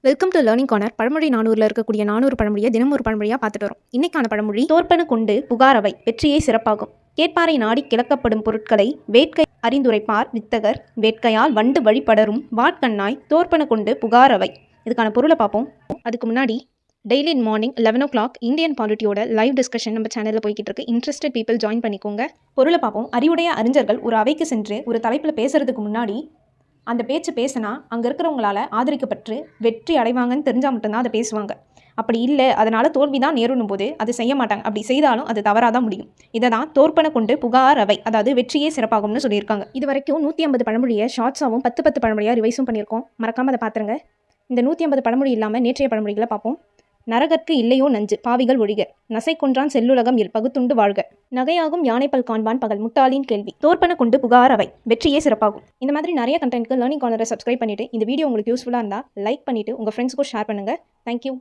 Welcome to learning corner. பழமொழி 400ல் இருக்கக்கூடிய 400 பழமொழியை தினம் ஒரு பழமொழியாக பார்த்துட்டு வரும். இன்னைக்கான பழமொழி, தோற்பன கொண்டு புகாரவை வெற்றியை சிறப்பாகும். கேட்பாரை நாடி கிளக்கப்படும் பொருட்களை வேட்கை அறிந்துரைப்பார் வித்தகர். வேட்கையால் வண்டு வழிபடரும் வாட்கண்ணாய் தோற்பன கொண்டு புகாரவை. இதுக்கான பொருளை பார்ப்போம். அதுக்கு முன்னாடி டெய்லி மார்னிங் 11 o'clock இந்தியன் பாலிட்டியோட லைவ் டிஸ்கஷன் நம்ம சேனலில் போய்கிட்டு இருக்கு. இன்ட்ரெஸ்டட் பீப்புள் ஜாயின் பண்ணிக்கோங்க. பொருளை பார்ப்போம். அறிவுடைய அறிஞர்கள் ஒரு அவைக்கு சென்று ஒரு தலைப்பில் பேசுறதுக்கு முன்னாடி அந்த பேச்சு பேசினா அங்கே இருக்கிறவங்களால ஆதரிக்கப்பட்டு வெற்றி அடைவாங்கன்னு தெரிஞ்சால் மட்டும்தான் அதை பேசுவாங்க. அப்படி இல்லை, அதனால் தோல்வி தான் நேருணும் போது அதை செய்ய மாட்டாங்க. அப்படி செய்தாலும் அது தவறாக தான் முடியும். இதை தான் தோற்பன கொண்டு புகார் அவை, அதாவது வெற்றியே சிறப்பாகும்னு சொல்லியிருக்காங்க. இது வரைக்கும் 150 பழமொழியை ஷார்ட்ஸாகவும் 10 பழமொழியாக ரிவைஸும் பண்ணியிருக்கோம். மறக்காமல் அதை பார்த்துருங்க. இந்த 150 பழமொழி இல்லாமல் நேற்றைய பழமொழிகளை பார்ப்போம். நரகற்கு இல்லையோ நஞ்சு, பாவிகள் ஒழிக. நசை கொன்றான் செல்லுலகம் இல் பகுத்துண்டு வாழ்க. நகையாகும் யானைப்பல் காண்பான் பகல், முட்டாளின் கேள்வி. தோற்பன கொண்டு புகார் அவை, வெற்றியே சிறப்பாகும். இந்த மாதிரி நிறைய கண்டென்ட்க்கு லேர்னிங் கார்னரை சப்ஸ்கிரைப் பண்ணிட்டு இந்த வீடியோ உங்களுக்கு யூஸ்ஃபுல்லாக இருந்தால் லைக் பண்ணிட்டு உங்கள் ஃப்ரெண்ட்ஸ்க்கும் ஷேர் பண்ணுங்கள். தேங்க்யூ.